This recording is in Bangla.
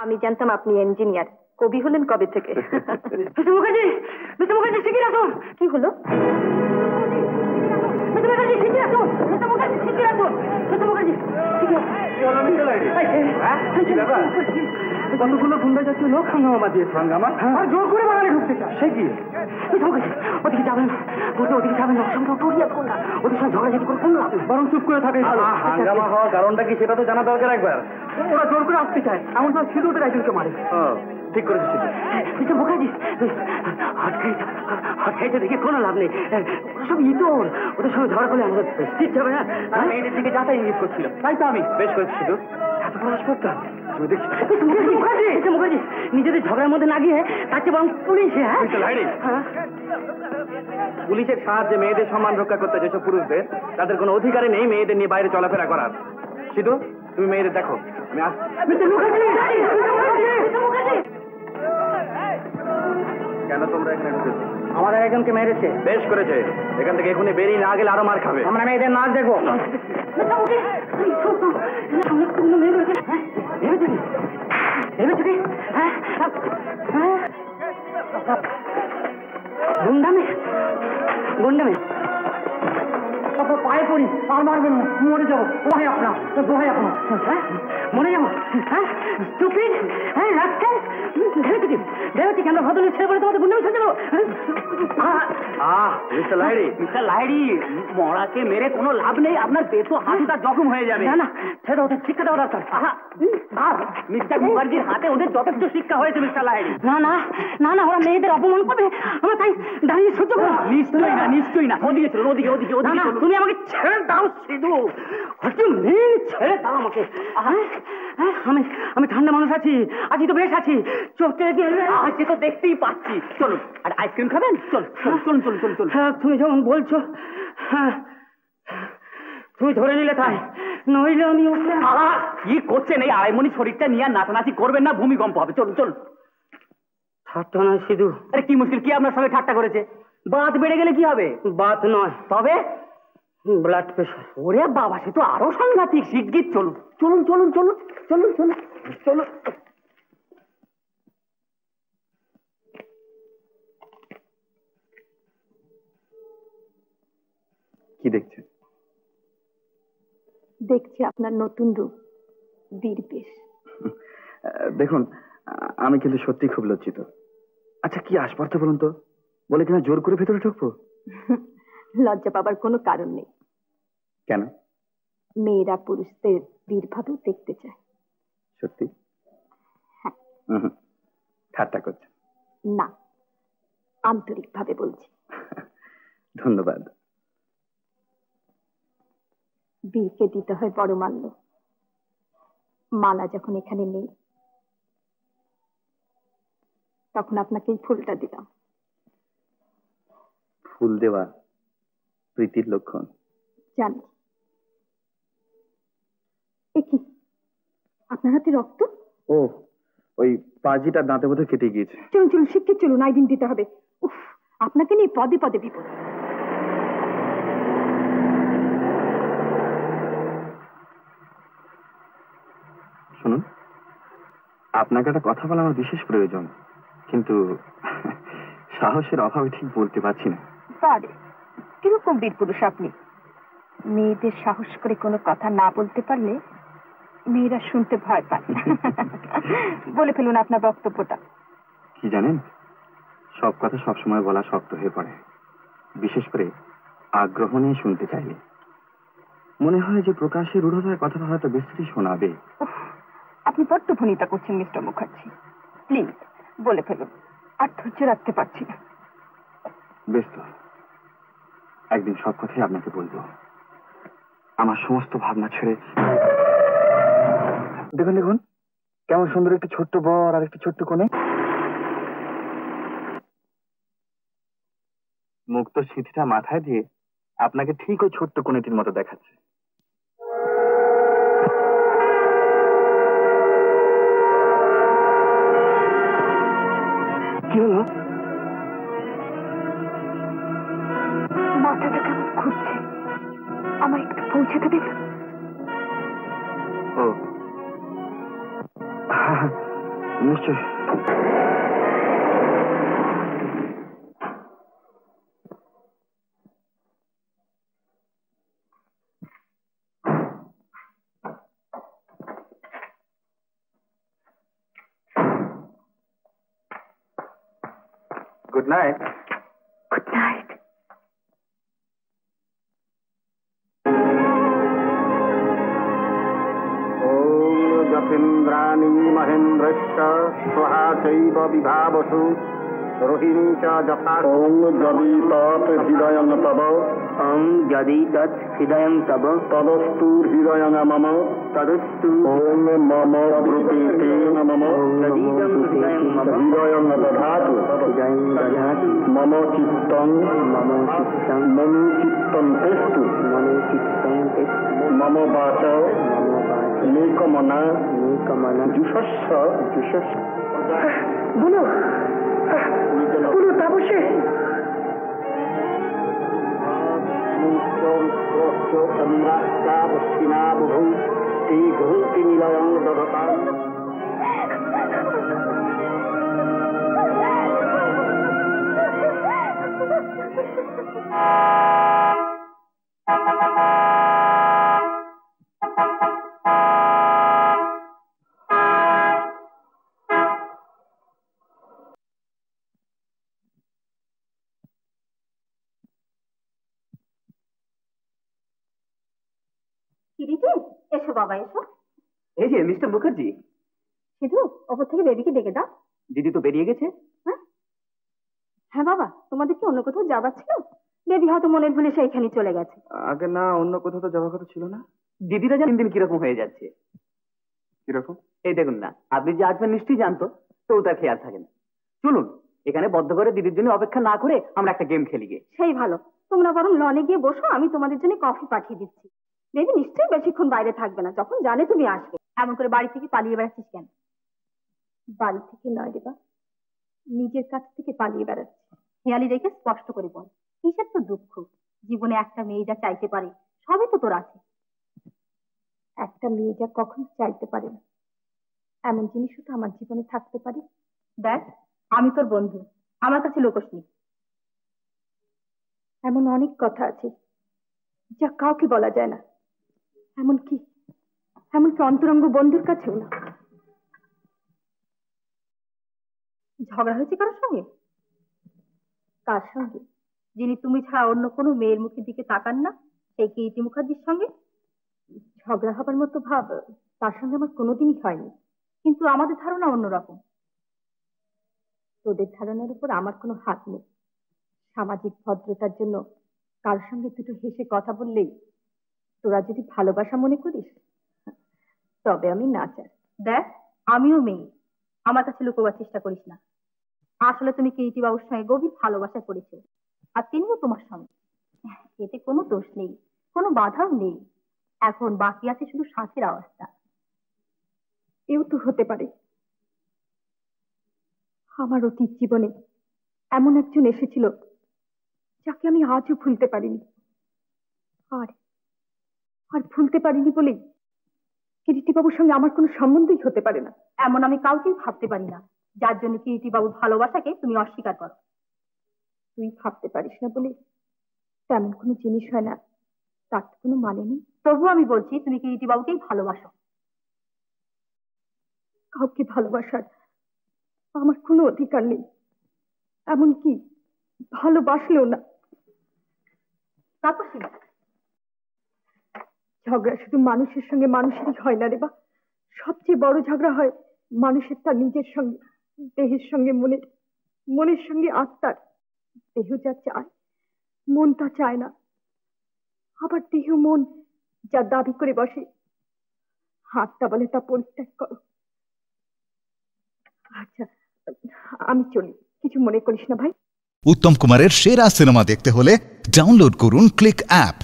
আমি জানতাম আপনি ইঞ্জিনিয়ার। কবি হলেন কবে থেকে? মিস্টার মুখার্জি, মিস্টার মুখার্জি শিগগির আসুন। কি হলো? মিস্টার মুখার্জি শিগগির আসুন। মিস্টার মুখার্জি শিগগির আসুন। মিস্টার মুখার্জি কতগুলো গুন্ডা জাতীয় লোক হাঙ্গামা বাজিয়েছে। হাঙ্গামা আর জোর করে বাগানে ঢুকতে চায়। সে কি? ওদিকে যাবেন না, ওদিকে যাবেন না। অসংখ্য টুরিয়াত গুন্ডা, ওদের সঙ্গে ঝগড়াঝাটি করে কোনো লাভ নেই। বরং চুপ করে থাকে। হাঙ্গামা হওয়ার কারণটা কি সেটা তো জানা দরকার একবার। ওরা জোর করে আসতে চায়, এমন সময় সিধু ওদের একজনকে মারে। ঠিক করেছে মিস্টার মুখার্জি। হট খাইতে দেখে কোনো লাভ নেই। সব ইতর, ওদের সঙ্গে ঝগড়া করলে আমাদের প্রেস্টিজ যাবে না। মেয়েদের দিকে যাতাই ইঙ্গিত করছিল, তাই তো আমি বেশ করেছি। শুধু এত প্রয়াস করতাম। মুখার্জি নিজেদের ঝগড়ার মধ্যে না গিয়ে তার চেয়ে বরং পুলিশে। পুলিশের সাহায্যে মেয়েদের সম্মান রক্ষা করতে যেসব পুরুষদের, তাদের কোনো অধিকারই নেই মেয়েদের নিয়ে বাইরে চলাফেরা করার। শুধু তুমি মেয়েদের দেখো, আমি আসছি। কেন তোমরা এখানে ঢুকেছো? আমাদের একজনকে মেরেছে। বেশ করেছে, এখান থেকে এখনই বেরিয়ে না গেলে আরো মার খাবে। আমরা মেয়েদের নাচ দেখবো। গুন্ডামে গুন্ডামে পায়ে পড়ি, আর মারবেন না, মরে যাবো। দোহাই আপনার, দোহাই আপনার। হ্যাঁ মরে যাবো? হ্যাঁ স্টুপিড, হ্যাঁ রাস্কেল। ভেবেছি কেন ভদ্রলোক ছেড়ে পড়ে তোমাদের গুন্ডামি ছেড়ে যাবো? মিস্টার লাহিড়ী, মিস্টার লাহিড়ী, মরাকে মেরে কোনো লাভ নেই, আপনার পেটও হাঁটুটা জখম হয়ে যাবে। না না, ছেড়ে ওদের শিক্ষা দেওয়া দরকার। মিস্টার মুখার্জির হাতে ওদের যথেষ্ট শিক্ষা হয়েছে মিস্টার লাহিড়ী। না না না না, ওরা মেয়েদের অপমান করবে, আমরা তাই দাঁড়িয়ে সহ্য করবো। নিশ্চয়ই না, নিশ্চয়ই না। ওদিকে চলুন, ওদিকে ওদিকে ওদিকে। তুমি আমাকে ছেড়ে দাও সিধু, ছেড়ে দাও আমাকে। আমি ঠান্ডা মানুষ আছি, আছি তো বেশ আছি। চোখে সে তো দেখতেই পাচ্ছি। চলুন, আর আইসক্রিম খাবেন? চলুন চলুন চলুন চলুন চলুন। হ্যাঁ তুমি যেমন বলছো, হ্যাঁ তুমি ধরে নিলে তাই, নইলে আমি কি করছেন? এই আড়াইমণি শরীরটা নিয়ে নাচানাচি করবেন না, ভূমিকম্প হবে। চলুন চলুন। ঠাট্টা নয় সিধু। আরে কি মুশকিল, কি আপনার সঙ্গে ঠাট্টা করেছে? বাত বেড়ে গেলে কি হবে? বাত নয়, তবে ব্লাড প্রেশার। ওরে বাবা, সে তো আরো সাংঘাতিক। শিগগির চলুন চলুন চলুন চলুন চলুন চলুন চলুন। কি দেখছেন? দেখছি আপনার নতুন রূপ, বীরবেশ। দেখুন, আমি কিন্তু সত্যি খুব লজ্জিত। আচ্ছা কি আসপারতে বলুন তো, বলে কিনা জোর করে ভেতরে ঢুকবো? লজ্জা পাবার কোনো কারণ নেই। কেন? মেয়েরা পুরুষদের বীরভাবেও দেখতে চায়। সত্যি? হ্যাঁ। ঠাট্টা করছে? না, আন্তরিক ভাবে বলছি। ধন্যবাদ। বীরকে দিতে হয় বড় মাল্য। মালা যখন এখানে নেই, তখন আপনাকে এই ফুলটা দিলাম। ফুল দেওয়া প্রীতির লক্ষণ জানি। কি আপনার হাতে রক্ত? ও, ওই পাজিটার দাঁতে বোধহয় কেটে গিয়েছে। চলুন চলুন, শিগগির চলুন, আইডিন দিতে হবে। উফ, আপনাকে নিয়ে পদে পদে বিপদ। শুনুন, আপনাকে একটা কথা বলা আমার বিশেষ প্রয়োজন, কিন্তু সাহসের অভাবে ঠিক বলতে পারছি না। পারে, কিরকম বীর পুরুষ আপনি? মেয়েদের সাহস করে কোনো কথা না বলতে পারলে মেয়েরা শুনতে ভয় পায়। বলে ফেলুন আপনার বক্তব্যটা। কি জানেন, সব কথা সবসময় বলা শক্ত হয়ে পড়ে, বিশেষ করে আগ্রহ নিয়ে শুনতে চাইলে। মনে হয় যে প্রকাশ্যে রূঢ়তার কথাটা হয়তো বেশি শোনাবে। আপনি বড্ড ভনিতা করছেন মিস্টার মুখার্জি। প্লিজ বলে ফেলুন, আর ধৈর্য রাখতে পারছি না। বেশ তো, একদিন সব কথাই আপনাকে বলবো। আমার সমস্ত ভাবনা ছেড়ে। দেখুন দেখুন, কেমন সুন্দর একটি ছোট্ট বর আর একটি ছোট্ট কোণে। মুক্ত সিঁথিটা মাথায় দিয়ে আপনাকে ঠিক ওই ছোট্ট কোণেটির মতো দেখাচ্ছে। কি হলো? মাথাটা কেমন ঘুরছে, আমায় একটু পৌঁছে দেবেন? ও নিশ্চয়। Good night. Good night. যতীন্দ্রাণী মহেন্দ্রশ্চ স্বহা চৈব বিভাবসু রোহিণী চ যথা। ওং যদি তৎ হৃদয়ং তব। ওং যদি তৎ হৃদয়ং তব। তদস্তু হৃদয়ং মম। তদস্তু। ওং মম প্রীতে মম। যদিদং হৃদয়ং মম। হৃদয়ং দধাতু। হৃদয়ং দধাতু। মম চিত্তং। মম চিত্তং। মম চিত্তং তেস্তু। মম চিত্তং তেস্তু। মম বাচ। মম বাচ। নিকমনা। নিকমনা। জুষস্য। জুষস্য। বলো বলো তাপসে। চন্দ্রাস্তা পশ্চিমা বহু এই ঘুমতি নিলয়ং দধতা। কিরিটি, এসো বাবা এসো। এই যে মিস্টার মুখার্জি। সিধু, ওপর থেকে বেবিকে ডেকে দাও। দিদি তো বেরিয়ে গেছে। হ্যাঁ বাবা, তোমাদের কি অন্য কোথাও যাবার ছিল? বেবি হয়তো মনের ভুলে সেইখানে চলে গেছে। আগে না, অন্য কোথাও তো যাওয়ার কথা ছিল না। দিদিরা দিন দিন কিরকম হয়ে যাচ্ছে। কিরকম? এই দেখুন না, আপনি যে আসবেন নিশ্চয়ই জানতো, তো তার খেয়াল থাকে না। চলুন এখানে বদ্ধ করে দিদির জন্য অপেক্ষা না করে আমরা একটা গেম খেলি গিয়ে। সেই ভালো, তোমরা বরং লনে গিয়ে বসো, আমি তোমাদের জন্য কফি পাঠিয়ে দিচ্ছি। বেবি নিশ্চয়ই বেশিক্ষণ বাইরে থাকবে না, যখন জানে তুমি আসবে। এমন করে বাড়ি থেকে পালিয়ে বেড়াচ্ছিস কেন? বাড়ি থেকে নয় রে বা, নিজের কাছ থেকে পালিয়ে বেড়াচ্ছি। হেয়ালি রেখে স্পষ্ট করে বল, কিসের তো দুঃখ? জীবনে একটা মেয়ে যা চাইতে পারে সবই তো তোর আছে। একটা মেয়ে যা কখনো চাইতে পারে না এমন জিনিসও তো আমার জীবনে থাকতে পারে। দেখ, আমি তোর বন্ধু, আমার কাছে লোকস নেই। এমন অনেক কথা আছে যা কাউকে বলা যায় না, এমনকি অন্তরঙ্গ বন্ধুর কাছেও না। ঝগড়া হয়েছে কারোর সঙ্গে? কার সঙ্গে? যিনি তুমি ছাড়া অন্য কোনো মেয়ের মুখের দিকে তাকান না, সেই কিরিটি মুখার্জির সঙ্গে। ঝগড়া হবার মতো ভাব তার সঙ্গে আমার কোনোদিনই হয়নি, কিন্তু আমাদের ধারণা অন্যরকম। তোদের ধারণার উপর আমার কোনো হাত নেই। সামাজিক ভদ্রতার জন্য কার সঙ্গে দুটো হেসে কথা বললেই তোরা যদি ভালোবাসা মনে করিস, তবে আমি নাচার। দেখ, আমিও মেয়ে, আমার কাছে লুকোবার চেষ্টা করিস না। আসলে তুমি কিরিটি বাবুর সঙ্গে গভীর ভালোবাসা করেছো, আর তিনিও তোমার সঙ্গে। এতে কোনো দোষ নেই, কোনো বাধাও নেই। এখন বাকি আছে শুধু শ্বাসের আওয়াজটা। এও তো হতে পারে আমার অতীত জীবনে এমন একজন এসেছিল যাকে আমি আজও ভুলতে পারিনি। আর ভুলতে পারিনি বলেই কিরিটি বাবুর সঙ্গে আমার কোনো সম্বন্ধই হতে পারে না। এমন আমি কাউকেই ভাবতে পারি না যার জন্য কিরিটি বাবুর ভালোবাসাকে তুমি অস্বীকার করো। তুই ভাবতে পারিস না বলে তেমন কোনো জিনিস হয় না, তার তো কোনো মানে নেই। তবু আমি বলছি, তুমি কিরিটি বাবুকেই ভালোবাসো। কাউকে ভালোবাসার আমার কোনো অধিকার নেই, এমনকি ভালোবাসলেও না। তাপসী, ঝগড়া শুধু মানুষের সঙ্গে মানুষেরই হয় না রে বা, সবচেয়ে বড় ঝগড়া হয় মানুষের তার নিজের সঙ্গে, দেহের সঙ্গে মনের, মনের সঙ্গে আত্মার। দেহ যা চায় মন তা চায় না, আবার দেহ মন যা দাবি করে বসে আত্মা বলে তা পরিত্যাগ করো। আচ্ছা, আমি চলি, কিছু মনে করিস না ভাই। উত্তম কুমারের সেরা সিনেমা দেখতে হলে ডাউনলোড করুন ক্লিক অ্যাপ।